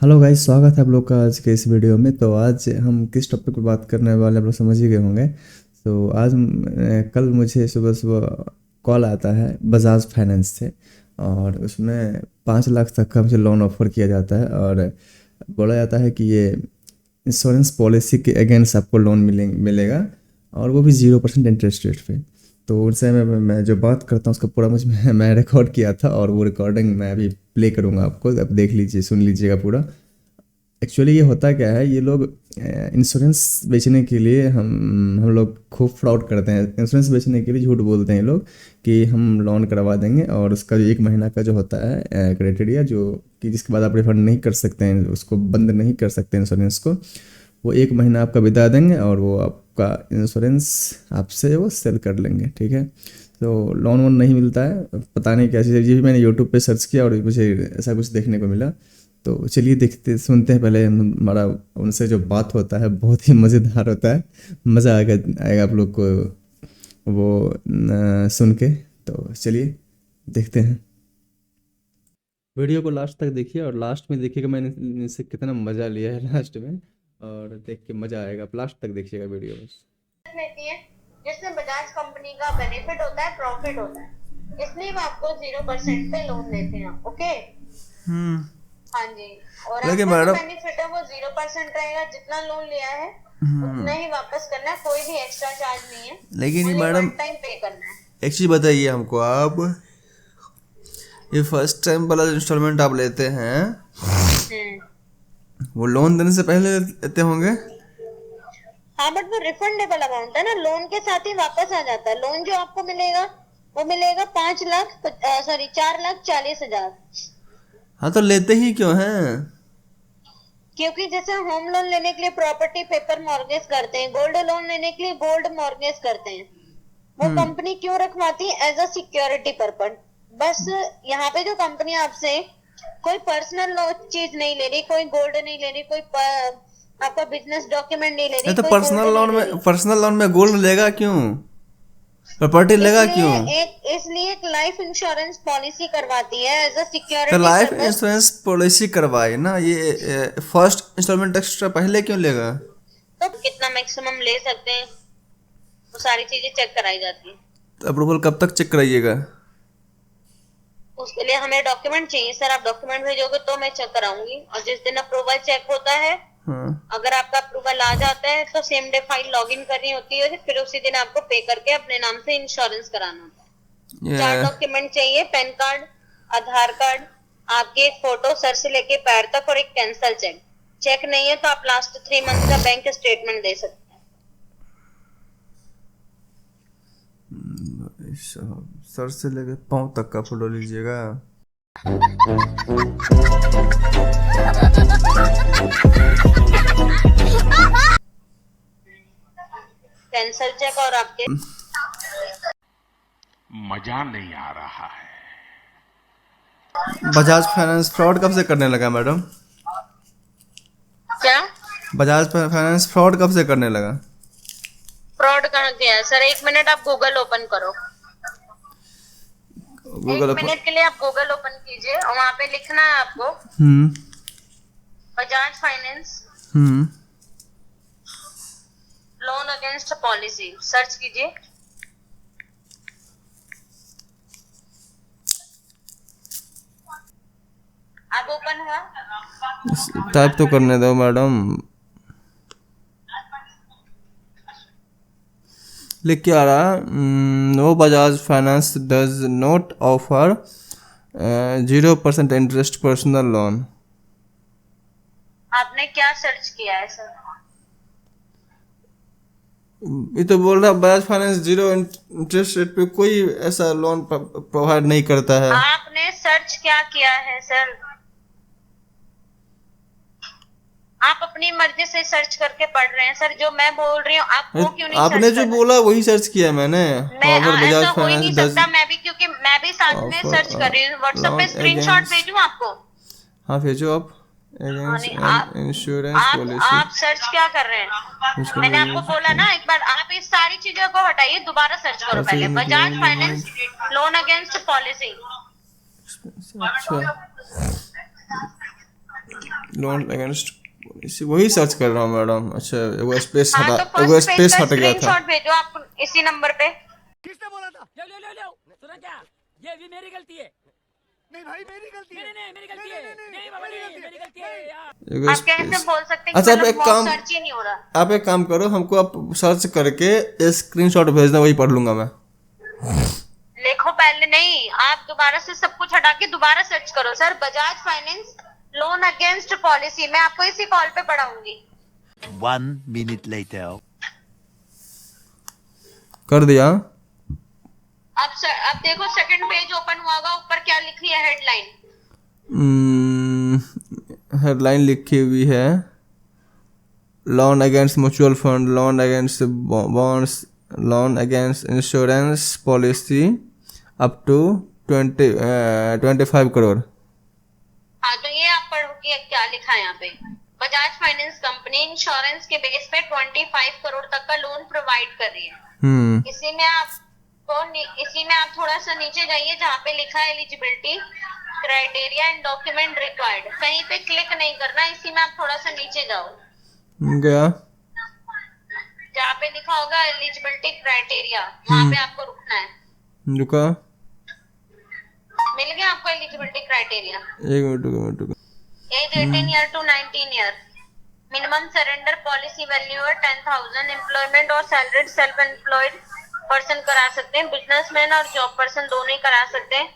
Hello guys, स्वागत है आप लोग का आज के इस वीडियो में। तो आज हम किस टॉपिक पर बात करने वाले आप लोग समझ ही गए होंगे। तो आज कल मुझे सुबह सुबह कॉल आता है बजाज फाइनेंस से, और उसमें 5 लाख तक का मुझे लोन ऑफर किया जाता है, और बोला जाता है कि ये इंश्योरेंस पॉलिसी के अगेंस्ट आपको लोन मिलेगा, और वो भी 0% इंटरेस्ट रेट पे। तो उनसे मैं जो बात करता हूँ उसका पूरा मुझ में मैं रिकॉर्ड किया था, और वो रिकॉर्डिंग मैं अभी प्ले करूँगा आपको, अब देख लीजिए, सुन लीजिएगा पूरा। एक्चुअली ये होता क्या है, ये लोग इंश्योरेंस बेचने के लिए हम लोग खूब फ्रॉड करते हैं। इंश्योरेंस बेचने के लिए झूठ बोलते हैं ये लोग कि हम लोन करवा देंगे, और उसका जो 1 महीना का जो होता है क्राइटेरिया, जो कि जिसके बाद आप रिफंड नहीं कर सकते हैं, उसको बंद नहीं कर सकते इंश्योरेंस को, वो 1 महीना आपका बिता देंगे, और वो आपका इंश्योरेंस आपसे वो सेल कर लेंगे। ठीक है। तो लोन वोन नहीं मिलता है, पता नहीं कैसे। ये भी मैंने यूट्यूब पे सर्च किया और मुझे ऐसा कुछ देखने को मिला। तो चलिए देखते सुनते हैं पहले हमारा उनसे जो बात होता है, बहुत ही मज़ेदार होता है। मज़ा आएगा आप लोग को वो सुन के। तो चलिए देखते हैं। वीडियो को लास्ट तक देखिए, और लास्ट में देखिएगा मैंने इनसे कितना मज़ा लिया है लास्ट में, और देख के मज़ा आएगा। आप लास्ट तक देखिएगा वीडियो बस। लेती है जिसमें बजाज कंपनी का बेनिफिट होता है, प्रॉफिट होता है, इसलिए वो आपको 0% पे लोन देते हैं। ओके। हम्म। हाँ जी। और लेकिन आपका जो मैडम। बेनिफिट है वो 0% रहेगा। जितना लोन लिया है हम्म। उतना ही वापस करना है, कोई भी एक्स्ट्रा चार्ज नहीं है। लेकिन ये ओनली मैडम, वन टाइम पे करना है। एक चीज़ बताइए हमको आप, ये फर्स्ट टाइम वाला इंस्टॉलमेंट आप लेते हैं, हम्म। वो लोन देने से पहले लेते होंगे? हाँ, बट वो रिफंडेबल अमाउंट है ना, लोन के साथ ही वापस आ जाता है। लोन जो आपको मिलेगा वो मिलेगा 4,40,000। हाँ, तो लेते ही क्यों हैं? क्योंकि जैसे होम लोन लेने के लिए प्रॉपर्टी पेपर मॉर्गेज करते हैं, गोल्ड लोन लेने के लिए गोल्ड मॉर्गेज करते हैं, वो हम्म। कंपनी क्यों रखवाती है? As a security purpose. बस यहाँ पे जो कंपनी आपसे कोई पर्सनल चीज नहीं ले रही, कोई गोल्ड नहीं ले रही, कोई आपका बिजनेस डॉक्यूमेंट नहीं ले रही, नहीं, तो कोई गोल्ड नहीं ले रही। पर्सनल लोन में गोल्ड लेगा क्यों? प्रॉपर्टी लेगा क्यों? इसलिए एक लाइफ इंश्योरेंस पॉलिसी करवाती है एज अ तो security life purpose. Insurance policy करवाए ना, ये फर्स्ट इंस्टॉलमेंट एक्स्ट्रा पहले क्यों लेगा? तो कितना मैक्सिमम ले सकते हैं, वो सारी चीजें चेक कराई जाती है। तो अप्रूवल कब तक चेक कराइएगा? उसके लिए हमें डॉक्यूमेंट चाहिए सर। आप डॉक्यूमेंट भेजोगे तो मैं चेक कराऊंगी, और जिस दिन अप्रूवल चेक होता है, हाँ। अगर आपका अप्रूवल आ जाता है तो सेम डे फाइल लॉगिन करनी होती है, फिर उसी दिन आपको पे करके अपने नाम से इंश्योरेंस कराना होता है। 4 ये डॉक्यूमेंट चाहिए: पैन कार्ड, आधार कार्ड, आपकी एक फोटो सर से लेके पैर तक, और एक कैंसल चेक। चेक नहीं है तो आप लास्ट 3 मंथ का बैंक स्टेटमेंट दे सकते हैं। सर से लेके पाँव तक का फोटो लीजिएगा? कैंसल चेक और आपके मजा नहीं आ रहा है। बजाज फाइनेंस फ्रॉड कब से करने लगा मैडम? क्या बजाज फाइनेंस फ्रॉड कब से करने लगा? फ्रॉड कहाँ किया है सर? 1 मिनट आप गूगल ओपन करो। गूगल 1 मिनट के लिए आप गूगल ओपन कीजिए, और वहां पे लिखना है आपको हम्म। बजाज फाइनेंस हम्म। लोन अगेंस्ट पॉलिसी, सर्च कीजिए। अब ओपन हुआ? टाइप तो करने दो मैडम। लिख के आ रहा, no Bajaj finance does not offer 0% interest personal loan. आपने क्या सर्च किया है सर? ये तो बोल रहा बजाज फाइनेंस 0 इंटरेस्ट रेट पे कोई ऐसा लोन प्रोवाइड नहीं करता है। आपने सर्च क्या किया है सर? आप अपनी मर्जी से सर्च करके पढ़ रहे हैं सर। जो मैं बोल रही हूँ आप वो क्यों नहीं आपने सर्च जो कर रहे? बोला वही सर्च किया मैंने। मैं अगर बजाज ऐसा हो ही फाइनेंस नहीं डज सकता। मैं भी, क्योंकि मैं भी साथ में ऑफर सर्च कर रही हूँ। व्हाट्सएप पे लोन स्क्रीनशॉट अगेंस्ट, भेजूं आपको? हाँ भेजो आप, हाँ, अगेंस्ट नहीं, एन इंश्योरेंस पॉलिसी आप सर्च क्या कर रहे हैं? मैंने आपको बोला ना, एक बार आप इस सारी चीजों को हटाइए, दोबारा सर्च करो पहले Bajaj finance loan against policy. अच्छा, लोन अगेंस्ट वही सर्च कर रहा हूँ मैडम। अच्छा एगो स्पेस हाँ हटा, तो एगो फर्स्ट पेज स्पेस का हट गया था। स्क्रीनशॉट भेजो आप इसी नंबर पे। किसने बोला था? ले ले ले ले सुना क्या? ये भी मेरी गलती है। नहीं भाई मेरी गलती है। नहीं मेरी गलती है। नहीं बाबा नहीं मेरी गलती है यार। एगो आप कैसे स्पेस। बोल सकते हैं अच्छा कि आप मतलब एक वो काम, सर्च ही नहीं हो रहा। आप एक काम करो, हमको आप सर्च करके स्क्रीनशॉट भेजना, वही पढ़ लूंगा मैं। लिखो पहले, नहीं आप दोबारा से सब कुछ हटा के दोबारा सर्च करो sir, Bajaj finance loan against policy. मैं आपको इसी कॉल पे पढ़ाऊंगी। 1 minute later. कर दिया। अब देखो सेकंड पेज ओपन हुआ होगा, ऊपर क्या लिखी है हेडलाइन? हेडलाइन लिखी हुई है loan against mutual fund, loan against bonds, loan against insurance policy up to 25 crore. हाँ तो ये आप पढ़ो कि क्या लिखा है यहाँ पे। बजाज फाइनेंस कंपनी इंश्योरेंस के बेस पे 25 करोड़ तक का लोन प्रोवाइड कर रही है। इसी में आप थोड़ा सा नीचे जाइए जहाँ पे लिखा है eligibility criteria and document required, कहीं पे क्लिक नहीं करना, इसी में आप थोड़ा सा नीचे जाओ। गया। जहाँ पे लिखा होगा एलिजिबिलिटी क्राइटेरिया, वहाँ पे आपको रुकना है। रुका। मिल गया आपको एलिजिबिलिटी क्राइटेरिया? एक minute. Age 18 year to 19 year, minimum surrender policy value है 10,000, एम्प्लॉयमेंट और सैलरीड सेल्फ एम्प्लॉयड पर्सन करा सकते हैं, बिजनेसमैन और जॉब पर्सन दोनों ही करा सकते हैं।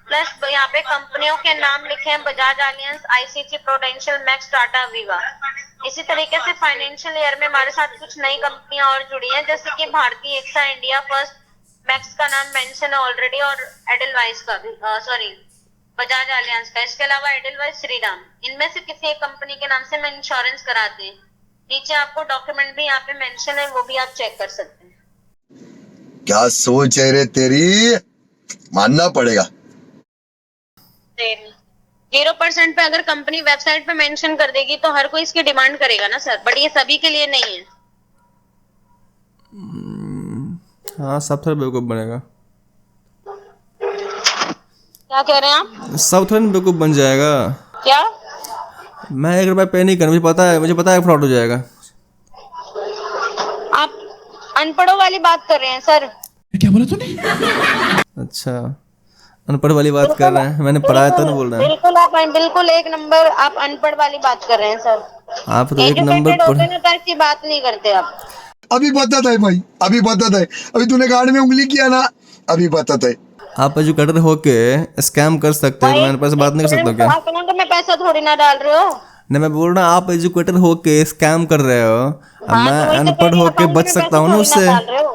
प्लस यहाँ पे कंपनियों के नाम लिखे हैं Bajaj aliens, ICC prudential, max, Tata, Viva. इसी तरीके से फाइनेंशियल ईयर में हमारे साथ कुछ नई कंपनियां और जुड़ी हैं, जैसे कि भारतीय एक्सा इंडिया, फर्स्ट मैक्स का नाम मेंशन है ऑलरेडी, और एडलवाइस का भी, सॉरी बजाज एलियंस का। इसके अलावा एडलवाइस, श्रीराम, इनमें से किसी एक कंपनी के नाम से मैं इंश्योरेंस कराते हैं। नीचे आपको डॉक्यूमेंट भी यहाँ पे मेंशन है, वो भी आप चेक कर सकते हैं। क्या सोच है रे तेरी, मानना पड़ेगा। 0% पे अगर कंपनी वेबसाइट पे मेंशन कर देगी तो हर कोई इसकी डिमांड करेगा ना सर, बट ये सभी के लिए नहीं है। हाँ सब थोड़ा बेवकूफ़ बनेगा। क्या कह रहे हैं आप? सब थोड़ा बेवकूफ़ बन जाएगा। क्या? मैं 1 रुपया पे नहीं कर, मुझे पता है फ्रॉड हो जाएगा। आप अनपढ़ों वाली बात कर रहे हैं सर। क्या बोला तूने? अच्छा अनपढ़ वाली बात कर रहे हैं, मैंने पढ़ाया तो नहीं बोल रहे हैं। बिल्कुल एक नंबर आप अनपढ़ वाली बात कर रहे हैं सर। आप तो एक नंबर एजुकेटेड होते ना तो ऐसी बात नहीं करते आप। अभी बताता है भाई, अभी बताता है, अभी तूने गाड़ में उंगली किया ना, अभी बताता है। आप एजुकेटेड होके स्कैम कर सकते हो, मेरे पास बात नहीं कर सकता क्या? अकाउंट में पैसा थोड़ी ना डाल रहे हो। नहीं मैं बोल रहा हूँ आप एजुकेटेड होके स्कैम कर रहे हो, अब मैं तो वही तो अनपढ़ कह रही हूँ, होके अकाउंट बच में सकता पैसा हूँ ना थोड़ी उससे। डाल रहे हो।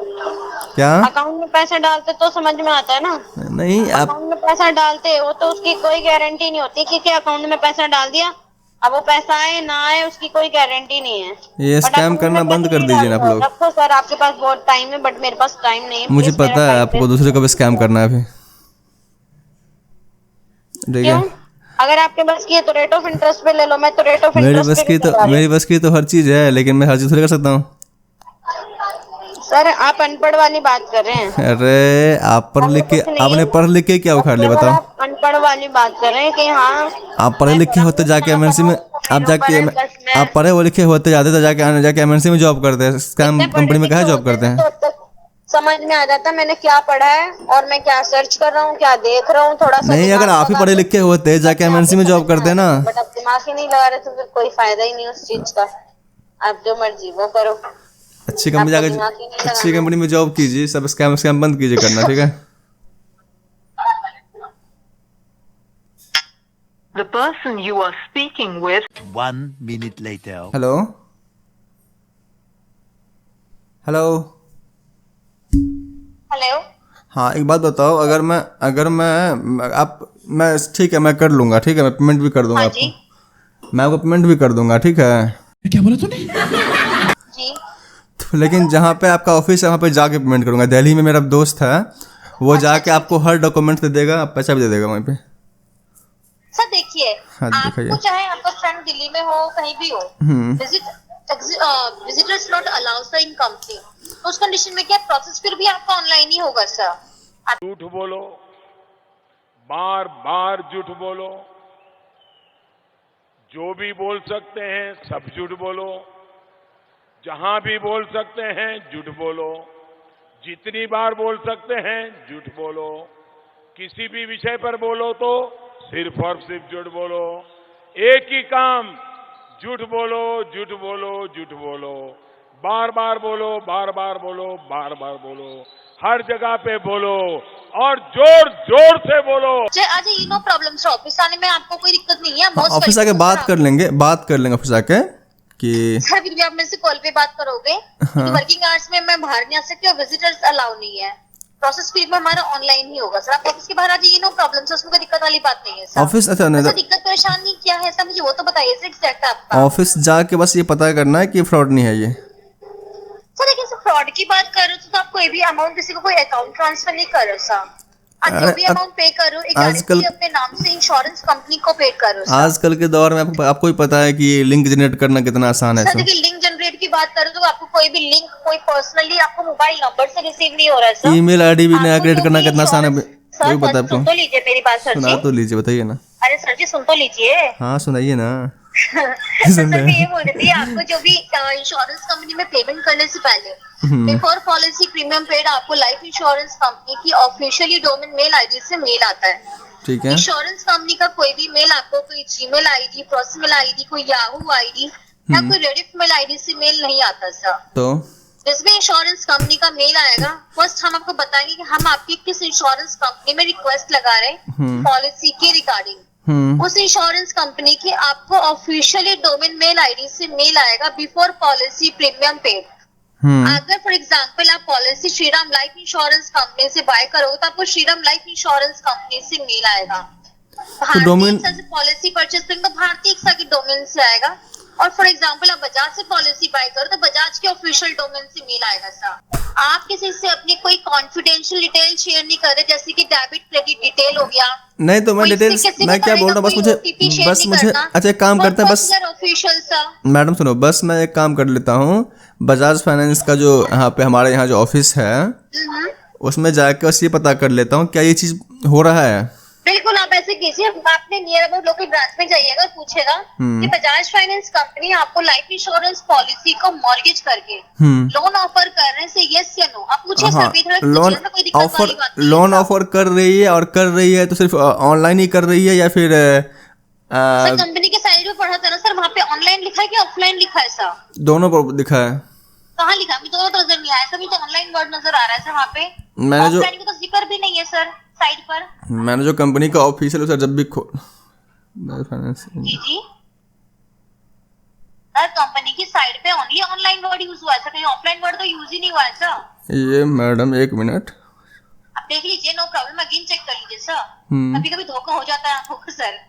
क्या? अकाउंट में पैसा डालते तो समझ में आता है ना। नहीं आप अकाउंट में पैसा डालते हो तो उसकी कोई गारंटी नहीं होती कि अकाउंट में पैसा डाल दिया, अब वो पैसा आए ना आए उसकी कोई गारंटी नहीं है। ये स्कैम करना बंद कर दीजिए ना आप लोग। रखो सर, आपके पास बहुत टाइम है बट मेरे पास टाइम नहीं है। मुझे Please मेरा पता है time आपको waste दूसरे को भी स्कैम करना है अभी, ठीक क्यों? है? अगर आपके बस की है तो रेट ऑफ इंटरेस्ट पे ले लो, मैं तो रेट ऑफ मेरी इंटरेस्ट बस पे की तो मेरी बस की तो हर चीज़ है, लेकिन मैं हर चीज़ थोड़ी कर सकता हूँ। सर आप अनपढ़ वाली बात कर रहे हैं। अरे आप पढ़ लिख के, आपने पढ़ लिख के क्या उखाड़ लिया केवल बताओ? आप अनपढ़ वाली बात कर रहे हैं कि हाँ आप पढ़े लिखे होते जाके एमएनसी में, आप जाके आप पढ़े हुए लिखे होते जाते तो जाके एमएनसी में जॉब करते हैं, स्कैम कंपनी में कहाँ जॉब करते हैं? समझ में आ जाता मैंने क्या पढ़ा है और मैं क्या सर्च कर रहा हूँ, क्या देख रहा हूँ, थोड़ा सा नहीं अगर आप ही पढ़े लिखे होते जाके एमएनसी में जॉब करते ना। बट अब दिमाग ही नहीं लगा रहे तो फिर कोई फायदा ही नहीं उस चीज का। आप जो मर्जी वो करो, अच्छी कंपनी जाके अच्छी कंपनी में जॉब कीजिए, सब स्कैम बंद कीजिए करना, ठीक है? The person you are speaking with. 1 minute later. Hello hello hello. हाँ एक बात बताओ, अगर मैं आप मैं ठीक है मैं कर लूँगा, ठीक है मैं पेमेंट भी कर दूंगा आपको, मैं आपको पेमेंट भी कर दूंगा, ठीक है? क्या बोला तूने? जी लेकिन जहाँ पे आपका ऑफिस है वहाँ पे जाके पेमेंट करूँगा। दिल्ली में मेरा दोस्त है, वो जाके आपको हर डॉक्यूमेंट दे देगा, आप पैसा भी दे देगा वहीं पे। सर देखिए, हाँ, दिखाइए। आपको चाहे आपका फ्रेंड दिल्ली में हो कहीं भी हो, visitors not allowed in company, तो उस कंडीशन में क्या प्रोसेस फिर भी आपका ऑनलाइन ही होगा सर। झूठ बोलो, बार बार झूठ बोलो, जो भी बोल सकते हैं सब झूठ बोलो, जहां भी बोल सकते हैं झूठ बोलो, जितनी बार बोल सकते हैं झूठ बोलो, किसी भी विषय पर बोलो तो सिर्फ और सिर्फ झूठ बोलो। एक ही काम, झूठ बोलो, झूठ बोलो, झूठ बोलो, बार बार बोलो, बार बार बोलो, बार बार बोलो, हर जगह पे बोलो और जोर जोर से बोलो। आज ये नो प्रॉब्लम सर, ऑफिस आने में आपको कोई दिक्कत नहीं है? ऑफिस आके बात कर लेंगे ऑफिस आके कि सर फिर भी आप मेरे से कॉल पे बात करोगे? वर्किंग आवर्स में मैं बाहर नहीं आ सकती और विजिटर्स अलाउ नहीं है। प्रोसेस फीड में हमारा ऑनलाइन ही होगा सर। आप ऑफिस के बाहर आ जाइए, नो प्रॉब्लम सर, उसमें कोई दिक्कत वाली बात नहीं है सर। ऑफिस अच्छा नहीं, दिक्कत परेशानी क्या है सर, मुझे वो तो बताइए सर एग्जैक्ट आपका। ऑफिस जाके बस ये पता करना है कि फ्रॉड नहीं है ये। सर देखिए सर, फ्रॉड की बात कर रहे हो तो आप कोई भी अमाउंट किसी को कोई अकाउंट ट्रांसफर नहीं कर रहे हो सर। आप जो भी अमाउंट पे करो आजकल अपने नाम से इंश्योरेंस कंपनी को पे करो सर। आजकल के दौर में आपको ही पता है कि ये लिंक जनरेट करना कितना आसान है। सर देखिए, लिंक जनरेट की बात करो तो आपको कोई भी लिंक कोई पर्सनली आपको मोबाइल नंबर से रिसीव नहीं हो रहा है सर। ईमेल आईडी भी नया क्रिएट करना कितना आसान है, सर पता है आपको? सुन तो लीजिए मेरी बात सर सुना जी। तो लीजिए, बताइए ना। अरे सर जी सुन तो लीजिए। हाँ सुनाइए ना। सर मैं ये बोल रही थी, आपको जो भी इंश्योरेंस कंपनी में पेमेंट करने से पहले बिफोर पॉलिसी प्रीमियम पेड आपको लाइफ इंश्योरेंस कंपनी की ऑफिशियली डोमेन मेल आईडी से मेल आता है। ठीक है। इंश्योरेंस कंपनी का कोई भी मेल आपको कोई जीमेल आईडी, प्रोसिमेल आईडी, कोई याहू आईडी या कोई रेडिफ मेल आईडी से मेल नहीं आता सर। तो जिसमें इंश्योरेंस कंपनी का मेल आएगा, फर्स्ट हम आपको बताएंगे कि हम आपकी किस इंश्योरेंस कंपनी में रिक्वेस्ट लगा रहे हैं पॉलिसी के रिगार्डिंग। उस इंश्योरेंस कंपनी की आपको ऑफिशियली डोमेन मेल आईडी से मेल आएगा बिफोर पॉलिसी प्रीमियम पेड। अगर फॉर एग्जांपल आप policy Shriram life insurance company से बाय करो तो आपको श्रीराम लाइफ इंश्योरेंस कंपनी से मेल आएगा। भारतीय से पॉलिसी परचेस करेंगे तो भारतीय के डोमेन से आएगा। और फॉर एग्जांपल आप बजाज से पॉलिसी बाय करो तो बजाज के ऑफिशियल डोमेन से मेल आएगा सर। आप किसी से अपनी कोई कॉन्फिडेंशियल डिटेल शेयर नहीं कर रहे, जैसे कि डेबिट क्रेडिट डिटेल हो गया। नहीं तो मैं डिटेल्स मैं क्या बोल रहा हूँ, बस मुझे अच्छा एक काम करते हैं, बस ऑफिशियल सर। मैडम सुनो, बस मैं एक काम कर लेता हूँ, बजाज फाइनेंस का जो यहाँ पे हमारे यहाँ जो ऑफिस है उसमें जाकर बस ये पता कर लेता हूँ क्या ये चीज हो रहा है। बिल्कुल आप ऐसे कीजिए, आपने नियर अबाउट लोकल ब्रांच में जाइएगा, पूछेगा कि बजाज फाइनेंस कंपनी आपको लाइफ इंश्योरेंस पॉलिसी को मॉर्गेज करके लोन ऑफर कर रहे हैं, से यस या नो आप पूछिए सर। लोन ऑफर कर रही है, और कर रही है तो सिर्फ ऑनलाइन ही कर रही है या फिर सर कंपनी के साइड में पढ़ा था ना सर, वहाँ पे ऑनलाइन लिखा है कि ऑफलाइन लिखा है सर? दोनों पर लिखा है। कहाँ लिखा? अभी दोनों तो नजर नहीं आया सर, तो ऑनलाइन वर्ड नजर आ रहा है सर वहाँ पे। मैंने जो ऑफलाइन का तो जिक्र भी नहीं है सर साइड पर। मैंने जो कंपनी का ऑफिशियल सर जब भी फाइनेंस जी सर, कंपनी की साइड पे ओनली ऑनलाइन वर्ड यूज हुआ है सर, कहीं ऑफलाइन वर्ड तो यूज ही नहीं हुआ है सर। ये मैडम एक मिनट आप देख लीजिए, नो प्रॉब्लम, अगेन चेक कर लीजिए सर। कभी कभी धोखा हो जाता है आंखों को सर।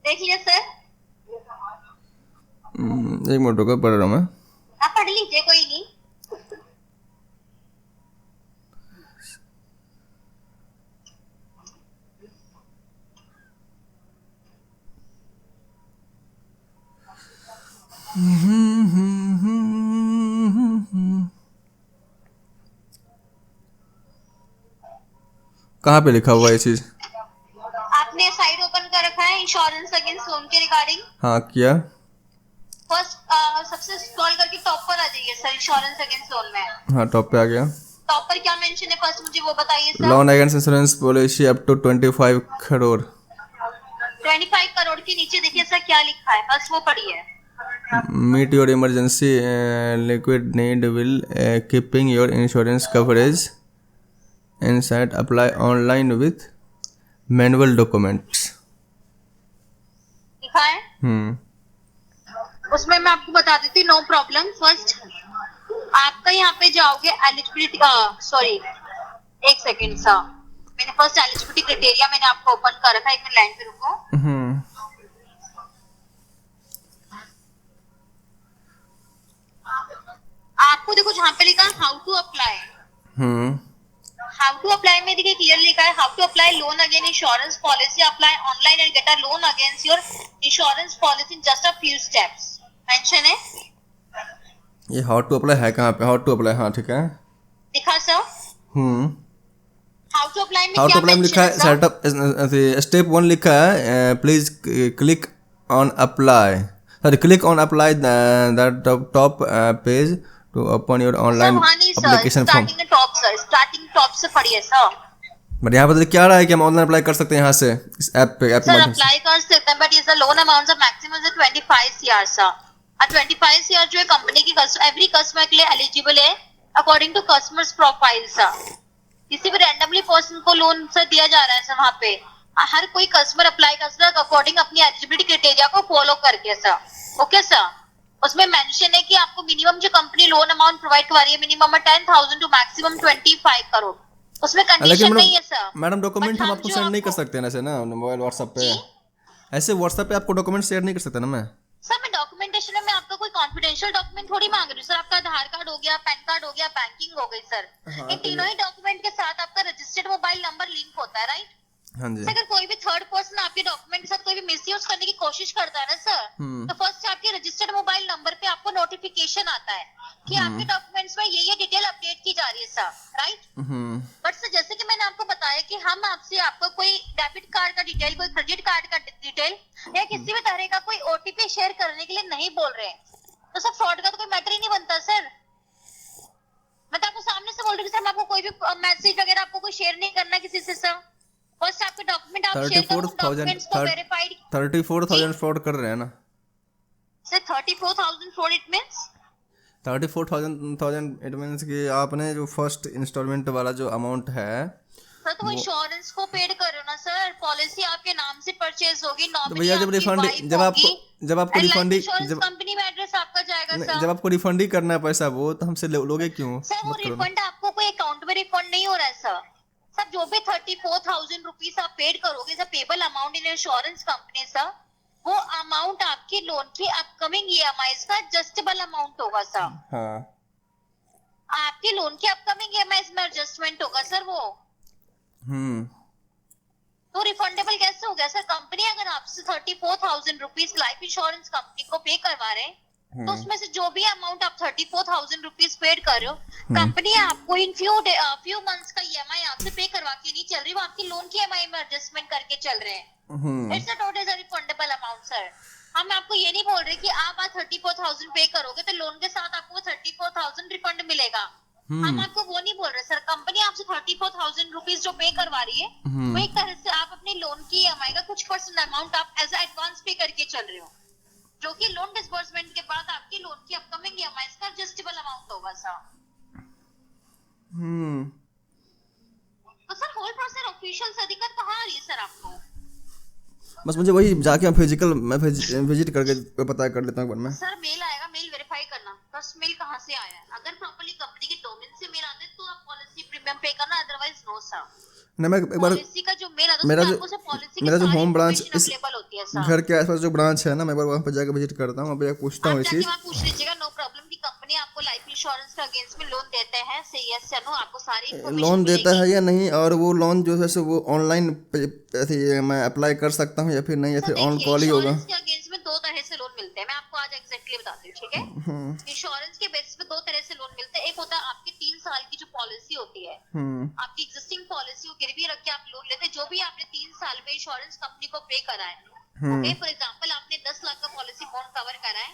देख लीजिए सर। एक मिनट रुको, पढ़ रहा हूँ मैं। आप पढ़ लीजिए, कोई नहीं। कहाँ पे लिखा हुआ है ये चीज? आपने साइट ओपन कर रखा है इंश्योरेंस अगेंस्ट लोन के रिगार्डिंग? हाँ किया। फर्स्ट सबसे स्क्रॉल करके टॉप पर आ जाइए सर, इंश्योरेंस अगेंस्ट लोन में। हाँ टॉप पे आ गया। टॉप पर क्या मेंशन है फर्स्ट मुझे वो बताइए sir. Loan against insurance policy up to 25 crore. 25 crore के नीचे देखिए सर क्या लिखा है, बस वो पढ़िए। Meet your emergency liquid need will keeping your insurance coverage inside apply online with manual documents लिखा है। उसमें मैं आपको बता देती हूँ, नो प्रॉब्लम। फर्स्ट आपका यहाँ पे जाओगे एलिजिबिलिटी, सॉरी एक सेकेंड सर, मैंने फर्स्ट एलिजिबिलिटी क्राइटेरिया मैंने आपको ओपन कर रखा है, एक मिनट लाइन पे रुको। आपको देखो जहाँ पे लिखा है how to apply, how to apply में देखिए क्लियर लिखा है how to apply loan against insurance policy, apply online and get a loan against your insurance policy in just a few steps mention है। ये हाउ टू अप्लाई है कहाँ पे? How to apply, हाँ ठीक है। दिखा सर, हाउ टू अप्लाई में हाउ टू क्या अप्लाई में लिखा मेंशन है, है सर? सेटअप स्टेप 1 लिखा है, please click on apply, sorry click on apply that top page to open your sir online वहाँ नहीं sir, application form. Starting top sir, starting top से पढ़िए सर। बट यहाँ पर तो क्या रहा है कि हम ऑनलाइन अप्लाई कर सकते हैं यहाँ से, इस ऐप के सर माध्यम से। अप्लाई कर सकते हैं, but is the loan amount of maximum 25 CR sir. और 25 CR जो है कंपनी की एवरी कस्टमर के लिए एलिजिबल है according to customers profile sir. किसी भी रैंडमली पर्सन को लोन सर दिया जा रहा है सर, वहाँ पे हर कोई कस्टमर अप्लाई कर सकता है अकॉर्डिंग अपनी एलिजिबिलिटी क्राइटेरिया को फॉलो करके सर। ओके सर, उसमें मेंशन है कि आपको मिनिमम जो कंपनी लोन अमाउंट प्रोवाइड कर रही है मिनिमम 10,000 टू मैक्सिमम 25 करोड़, उसमें लेकिन कंडीशन नहीं है सर। मैडम डॉक्यूमेंट But हम हम आपको जो सेंड नहीं कर आपको- सकते ना ऐसे ना मोबाइल व्हाट्सएप पे, जी? ऐसे व्हाट्सएप पे आपको डॉक्यूमेंट शेयर नहीं कर सकता ना मैं। सर मैं डॉक्यूमेंटेशन में आपका कोई कॉन्फिडेंशियल डॉक्यूमेंट थोड़ी मांग रही हूँ सर। आपका आधार कार्ड हो गया, पैन कार्ड हो गया, बैंकिंग हो गई सर। इन तीनों ही डॉक्यूमेंट के साथ आपका रजिस्टर्ड मोबाइल नंबर लिंक होता है, राइट? हाँ जी। अगर कोई भी थर्ड पर्सन आपके डॉक्यूमेंट के साथ कोई भी मिसयूज करने की कोशिश करता है ना सर, तो फर्स्ट आपके रजिस्टर्ड मोबाइल नंबर पे आपको नोटिफिकेशन आता है कि आपके डॉक्यूमेंट्स में ये डिटेल अपडेट की जा रही है सर, राइट? बट सर जैसे कि मैंने आपको बताया कि हम आपसे आपको कोई डेबिट कार्ड का डिटेल, कोई क्रेडिट कार्ड का डिटेल या किसी भी तरह का कोई OTP शेयर करने के लिए नहीं बोल रहे हैं, तो सर फ्रॉड का तो कोई मैटर ही नहीं बनता सर। मैं तो आपको सामने से बोल रही हूँ सर, मैं आपको कोई भी मैसेज वगैरह आपको कोई शेयर नहीं करना किसी से सर। फर्स्ट आपके डॉक्यूमेंट आप शेयर करो, डॉक्यूमेंट्स को वेरीफाइड। 34,000 फ्रॉड कर रहे हैं ना sir 34,000 fraud it means 34,000 it means कि आपने जो फर्स्ट इंस्टॉलमेंट वाला जो अमाउंट है सर, तो वो इंश्योरेंस को पेड करो ना सर। पॉलिसी आपके नाम से परचेज होगी, तो नॉमिनी भैया जब आपकी रिफंड वाइफ जब होगी, आपको रिफंड इंश्योरेंस जब कंपनी में एड्रेस आपका जाएगा नहीं, सर। जब आपको रिफंड ही करना है पैसा वो तो हमसे लोगे क्यों? सर वो मत करो ना। रिफंड आपको कोई अकाउंट में रिफंड नहीं हो रहा है सर। सर जो भी 34,000 रुपीज आप पेड करोगे sir, payable amount in insurance company sir, वो अमाउंट आपकी लोन की अपकमिंग EMI का एडजस्टेबल अमाउंट होगा सर। हाँ आपके लोन की अपकमिंग EMI में एडजस्टमेंट होगा सर वो। तो रिफंडेबल कैसे हो गया सर? कंपनी अगर आपसे 34,000 रुपीज लाइफ इंश्योरेंस कंपनी को पे करवा रहे हैं, तो उसमें से जो भी अमाउंट आप 34,000 रुपीज पेड कर रहे हो, कंपनी आपको इन फ्यू मंथ्स का EMI आपसे पे करवा के नहीं चल रही, वो आपकी लोन की EMI में एडजस्टमेंट करके चल रहे हैं। It's not as a refundable amount sir. हम आपको ये नहीं बोल रहे कि आप आज 34,000 पे करोगे तो लोन के साथ आपको 34,000 रिफंड मिलेगा। हम आपको वो नहीं बोल रहे सर। कंपनी आपसे 34,000 रुपीज जो पे करवा रही है, वो एक तरह से आप अपनी लोन की EMI का कुछ परसेंट अमाउंट आप एज एडवांस पे करके चल रहे हो, जो कि लोन डिसबर्समेंट के बाद आपकी लोन की अपकमिंग EMI का एडजस्टेबल अमाउंट होगा सर। तो सर होल प्रोसेस ऑफिशियल से दिक्कत कहाँ आ रही है सर आपको? बस मुझे वही जाके मैं विजिट करके पता कर लेता हूँ एक बार मैं। सर मेल आएगा, मेल वेरीफाई करना फर्स्ट मेल कहाँ से आया है। अगर प्रॉपर्ली कंपनी के डोमेन से मेल आता है तो आप पॉलिसी प्रीमियम पे करना, अदरवाइज नो सर। नहीं मैं एक बार पॉलिसी का जो मेल आता है उसमें आपको सिर्फ पॉलिसी मेरा की जो सारी होम ब्रांच information इस available होती है सर। घर के आसपास जो ब्रांच है ना, मैं एक बार वहाँ पे जाकर विजिट करता हूँ, वहाँ पे पूछता हूँ आप ये जाके चीज़। वहाँ पूछ लीजिएगा, नो प्रॉब्लम की कंपनी आपको लाइफ इंश्योरेंस के अगेंस्ट में लोन देते हैं, से यस या नो, आपको सारी information लोन देता मिलेगी। है या नहीं, और वो लोन जो है सो वो ऑनलाइन मैं अप्लाई कर सकता हूँ या फिर नहीं, या सर फिर ऑन देखिए, कॉल ही होगा? इंश्योरेंस के अगेंस्ट में दो तरह से लोन मिलते हैं। मैं आपको आज एग्जैक्टली बताती हूँ, ठीक है? इंश्योरेंस के बेसिस पे दो तरह से लोन मिलते हैं। एक होता है आपकी 3 साल की जो पॉलिसी होती है, आपकी एग्जिस्टिंग पॉलिसी को गिरवी रख के आप लोन लेते हैं, जो भी आपने 3 साल में इंश्योरेंस कंपनी को पे करा है। ओके, फॉर एग्जांपल आपने 10 लाख का पॉलिसी बॉन्ड कवर करा है,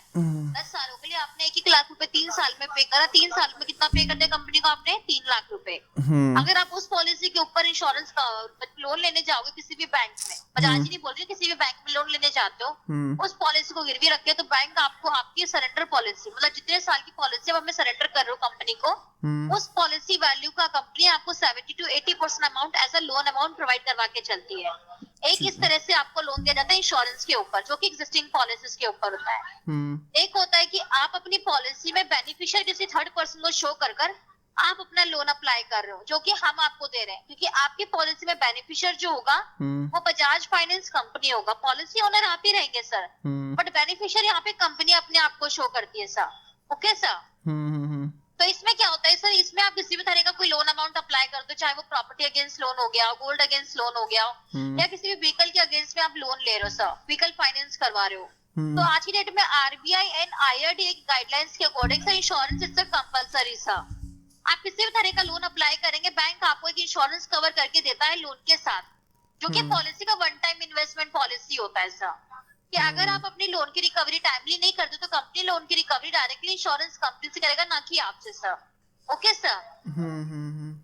10 सालों के लिए आपने 1 लाख रुपए 3 साल में पे करा। 3 साल में कितना पे करते हैं कंपनी को आपने? 3 लाख रुपए। अगर आप उस पॉलिसी के ऊपर इंश्योरेंस का लोन लेने जाओगे किसी भी बैंक में, बजाज ही नहीं बोल रही, किसी भी बैंक में लोन लेने जाते हो, उस पॉलिसी को गिरवी रख के, तो बैंक आपको आपकी सरेंडर पॉलिसी, मतलब जितने साल की पॉलिसी आप हमें सरेंडर कर रहे हो कंपनी को, उस पॉलिसी वैल्यू का कंपनी आपको 70 to 80% amount as a loan amount provide करवा के चलती है। एक इस तरह से आपको लोन दिया जाता है इंश्योरेंस के ऊपर, जो कि एग्जिस्टिंग पॉलिसीज के ऊपर होता है। एक होता है कि आप अपनी पॉलिसी में बेनिफिशियरी किसी थर्ड पर्सन को शो कर आप अपना लोन अप्लाई कर रहे हो, जो कि हम आपको दे रहे हैं, क्योंकि आपकी पॉलिसी में बेनिफिशियर जो होगा वो बजाज फाइनेंस कंपनी होगा। पॉलिसी ओनर आप ही रहेंगे सर, बट बेनिफिशियर यहाँ पे कंपनी अपने आप को शो करती है सर। Okay sir? तो इसमें क्या होता है सर, इसमें आप किसी भी तरह का कोई लोन अमाउंट अप्लाई करते हो, चाहे वो प्रॉपर्टी अगेंस्ट लोन हो गया, गोल्ड अगेंस्ट लोन हो गया, या किसी भी व्हीकल के अगेंस्ट में आप लोन ले रहे हो सर, व्हीकल फाइनेंस करवा रहे हो, तो आज की डेट में RBI एंड IRDA की गाइडलाइंस के according sir insurance it's compulsory sir. आप किसी भी तरह का लोन अप्लाई करेंगे, बैंक आपको एक इंश्योरेंस कवर करके देता है लोन के साथ, जो कि पॉलिसी का वन टाइम इन्वेस्टमेंट पॉलिसी होता है सर, कि अगर आप अपनी लोन की रिकवरी टाइमली नहीं करते तो कंपनी लोन की रिकवरी डायरेक्टली इंश्योरेंस कंपनी से करेगा, ना कि आपसे सर। Okay sir.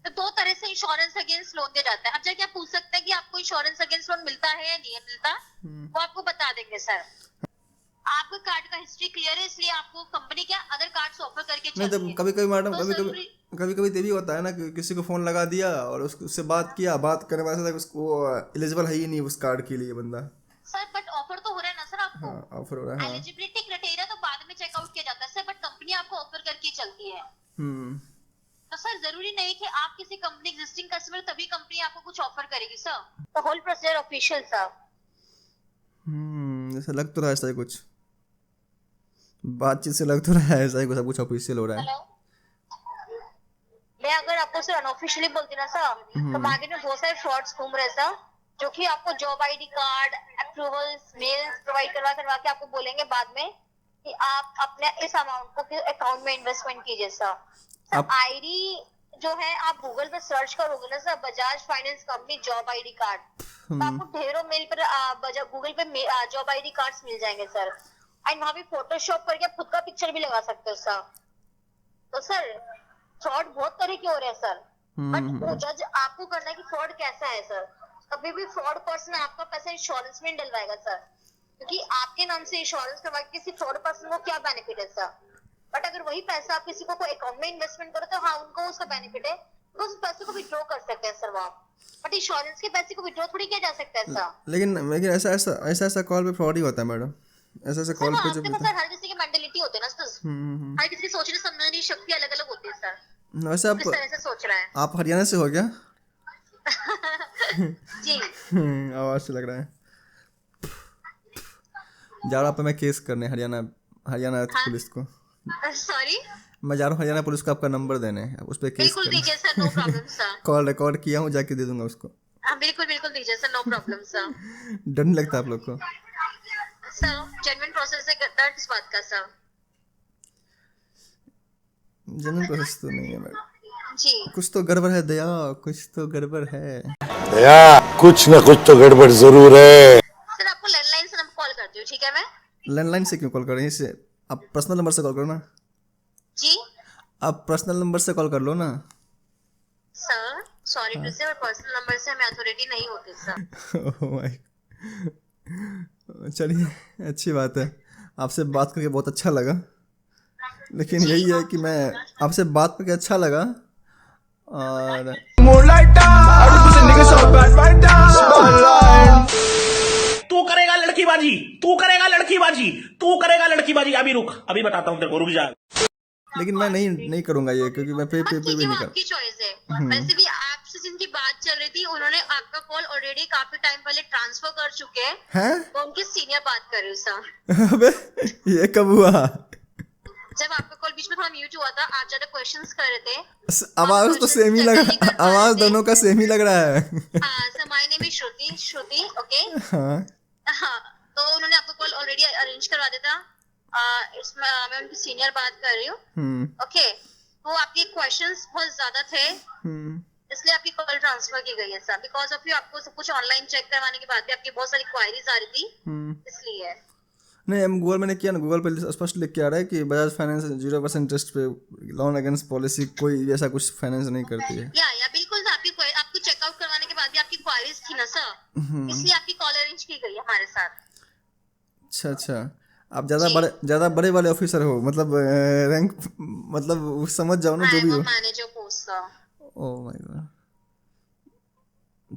तो दो तरह से इंश्योरेंस अगेंस्ट लोन दिया जाता है। अब जाके आप पूछ सकते हैं कि आपको इंश्योरेंस अगेंस्ट लोन मिलता है या नहीं मिलता, वो आपको बता देंगे सर। आपका कार्ड का हिस्ट्री क्लियर है, इसलिए आपको कंपनी क्या अदर कार्ड्स ऑफर करके नहीं तो चलती है। कभी कभी मैडम तो कभी कभी जरूरी- कभी कभी तो ये भी होता है ना कि किसी को फ़ोन लगा दिया और उससे बात किया, बात करने वाला था उसको एलिजिबल है ही नहीं उस कार्ड के लिए बंदा। सर बट ऑफर तो हो रहा है ना सर आपको। हाँ ऑफर हो रहा है। हाँ। एलिजिबिलिटी क्राइटेरिया तो बाद में चेकआउट किया जाता है सर, बट कंपनी आपको ऑफर करके चलती है। तो सर जरूरी नहीं कि आप किसी कंपनी एग्जिस्टिंग कस्टमर तभी कंपनी आपको कुछ ऑफर करेगी sir. The whole procedure official sir. जैसे लग तो रहा है ऐसा ही कुछ, बातचीत से लग तो रहा है ऐसा ही कुछ, सब कुछ ऑफिशियल हो रहा है। हेलो, मैं अगर आपको सर अनऑफिशियली बोलती ना सर, तो मार्केट में बहुत सारे फ्रॉड्स घूम रहे सर, जो कि आपको job ID card approvals mails provide करवा करवा के आपको बोलेंगे बाद में कि आप अपने इस अमाउंट को अकाउंट में इन्वेस्टमेंट कीजिए सर। आईडी जो है आप गूगल पे सर्च करोगे ना sir, Bajaj finance company job ID card, तो आपको ढेरों मेल पर गूगल पे जॉब आईडी कार्ड्स मिल जाएंगे सर। एंड वहाँ भी फोटोशॉप करके आप खुद का पिक्चर भी लगा सकते हो सर। तो सर फ्रॉड बहुत तरह के हो रहे हैं सर, बट वो जज आपको करना है कि फ्रॉड कैसा है सर। कभी भी फ्रॉड पर्सन आपका पैसा इंश्योरेंस में डलवाएगा सर, क्योंकि आपके नाम से इंश्योरेंस करवा के किसी फ्रॉड पर्सन को क्या बेनिफिट है सर। बट अगर वही पैसा आप किसी को कोई अकाउंट में इन्वेस्टमेंट करो तो हाँ उनको उसका बेनिफिट है, तो उस पैसे को विड्रॉ कर सकते हैं सर वो आप, बट इंश्योरेंस के पैसे को विड्रॉ थोड़ी किया जा सकता है सर। लेकिन ऐसा कॉल पे फ्रॉड ही होता है मैडम, ऐसा कॉल पे जो सर हर किसी की मेंटालिटी होती है ना सर, हर किसी की सोचने समझने की शक्ति अलग अलग होती है सर। वैसे किस तरह से सोच रहा है आप हरियाणा से हो क्या? जी आवाज से लग रहा है। जा रहा पे मैं केस करने हरियाणा पुलिस को। सॉरी, मैं जा रहा हूँ हरियाणा पुलिस को आपका नंबर देने, उस पर केस बिल्कुल दीजिए sir, no problem sir. Call record किया हूँ, जाके दे दूंगा उसको। बिल्कुल बिल्कुल दीजिए सर, नो प्रॉब्लम सर। डर नहीं लगता आप लोग को? सर जेन्युइन प्रोसेस है, डर किस बात का सर? जेन्युइन प्रोसेस तो नहीं है मैडम, जी कुछ तो गड़बड़ है दया, कुछ तो गड़बड़ है दया, कुछ ना कुछ तो गड़बड़ जरूर है। सर आपको लैंडलाइन से कॉल करती हूँ, ठीक है? मैं लैंडलाइन से क्यों कॉल कर रही हैं? इससे आप पर्सनल नंबर से कॉल करो ना। जी आप पर्सनल नंबर से कॉल कर लो ना। सर सॉरी टू से, और पर्सनल नंबर से हमें अथॉरिटी नहीं होती सर। ओह माय, चलिए अच्छी बात है, आपसे बात करके बहुत अच्छा लगा, लेकिन यही है कि मैं आपसे बात करके अच्छा लगा और तू करेगा लड़कीबाजी, तू करेगा लड़कीबाजी, तू करेगा लड़कीबाजी। अभी रुक, अभी बताता हूँ तेरे को, रुक जा। लेकिन मैं नहीं करूंगा ये, क्योंकि मैं पे भी नहीं कर। आपकी चॉइस है। वैसे भी आपसे जिनकी बात चल रही थी उन्होंने आपका कॉल ऑलरेडी काफी टाइम पहले ट्रांसफर कर चुके हैं। वो उनके सीनियर बात कर रहे हैं सर। अबे ये कब हुआ? जब आपका कॉल बीच में थोड़ा म्यूट हुआ था, आप ज्यादा क्वेश्चंस कर रहे थे। आवाज तो सेम ही लग रहा, आवाज दोनों का सेम ही लग रहा है। Sir my name is Shruti okay. हाँ तो उन्होंने आपका कॉल ऑलरेडी अरेंज करवा दिया था। मैं उनकी सीनियर बात कर रही हूँ ओके। तो आपके क्वेश्चंस बहुत ज्यादा थे, इसलिए आपकी कॉल ट्रांसफर की गई है सर। बिकॉज ऑफ यू आपको सब कुछ ऑनलाइन चेक करवाने के बाद भी आपकी बहुत सारी क्वायरीज आ रही थी, इसलिए। नहीं, हम गूगल मैंने किया ना, गूगल पे स्पष्ट लिख के आ रहा है कि बजाज फाइनेंस 0% इंटरेस्ट पे लोन अगेंस्ट पॉलिसी कोई ऐसा कुछ फाइनेंस नहीं करती है। या बिल्कुल सर, आपको चेकआउट करवाने के बाद भी आपकी क्वायरीज थी ना सर, इसलिए आपकी कॉल अरेंज की गई है हमारे साथ। अच्छा, आप ज़्यादा बड़े वाले ऑफिसर हो, मतलब रैंक, मतलब समझ जाओ ना जो भी हो। Manager post sir. Oh my God,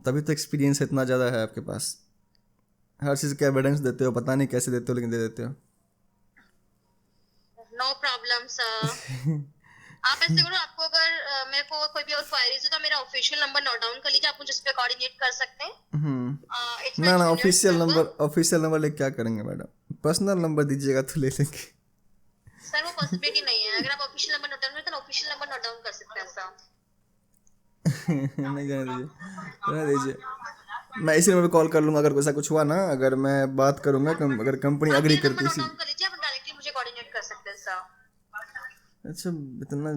तभी तो एक्सपीरियंस इतना ज़्यादा है आपके पास, हर चीज़ का एविडेंस देते हो, पता नहीं कैसे देते हो लेकिन दे देते हो। No problem sir. आप ऐसे करो, आपको अगर मेरे को कोई भी और क्वायरीज है तो मेरा ऑफिशियल नंबर नोट डाउन कर लीजिए, आप मुझे उस पर कोऑर्डिनेट कर सकते हैं। ना ऑफिशियल नंबर लेके क्या करेंगे मैडम? पर्सनल नंबर दीजिएगा तो ले लेंगे। सर वो पॉसिबिलिटी नहीं है, अगर आप ऑफिशियल नंबर नोट डाउन करें तो ऑफिशियल नंबर नोट डाउन कर सकते हैं सर। नहीं जाने दीजिए, मैं इसी नंबर पे कॉल कर लूँगा अगर ऐसा कुछ हुआ ना, अगर मैं बात करूँगा, अगर कंपनी अग्री करती है। नोट डाउन कर लीजिए, आप डायरेक्टली मुझे कोऑर्डिनेट कर सकते हैं सर। अच्छा, इतना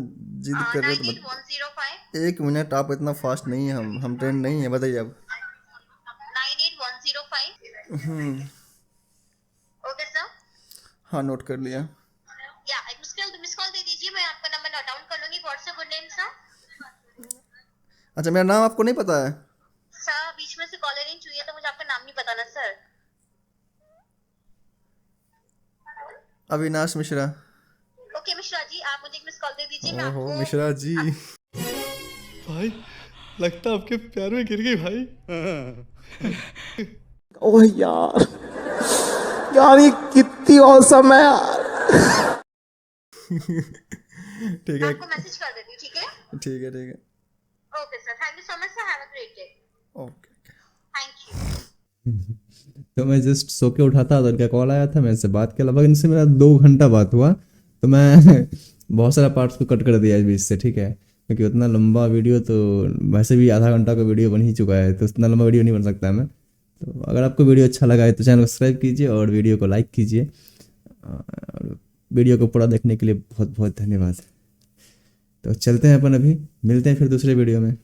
जिद कर रहे हो तो 98105 1 मिनट, आप इतना फास्ट नहीं है, हम ट्रेंड नहीं है, बताइए अब। 98105। Okay sir. हाँ, नोट कर लिया। या एक मिस कॉल दे दीजिए, मैं आपका नंबर नोट डाउन कर लूंगी। What's your good name sir? अच्छा, मेरा नाम आपको नहीं पता है? सर बीच में से कॉलर इन चाहिए तो मुझे आपका नाम नहीं पता ना सर। अविनाश मिश्रा। ओके मिश्रा जी, आप मुझे एक मिस कॉल दे दीजिए, मैं ओहो आपको मिश्रा जी। भाई लगता है आपके प्यार में गिर गई भाई। ओह यार, यार ये कितनी औसम है यार। ठीक है, आपको मैसेज कर देती हूँ, ठीक है? ठीक है, ठीक है। Okay sir, thank you so much sir, have a great day. Okay. Thank you. तो मैं जस्ट सो के उठा था तो इनका कॉल आया था, मैं इनसे बात किया। लगभग इनसे मेरा 2 घंटा बात हुआ, तो मैं बहुत सारा पार्ट्स को कट कर दिया इस बीच से, ठीक है, क्योंकि उतना लंबा वीडियो तो वैसे भी आधा घंटा का वीडियो बन ही चुका है, तो उतना लंबा वीडियो नहीं बन सकता है मैं। तो अगर आपको वीडियो अच्छा लगा है तो चैनल को सब्सक्राइब कीजिए और वीडियो को लाइक कीजिए। और वीडियो को पूरा देखने के लिए बहुत बहुत धन्यवाद। तो चलते हैं अपन, अभी मिलते हैं फिर दूसरे वीडियो में।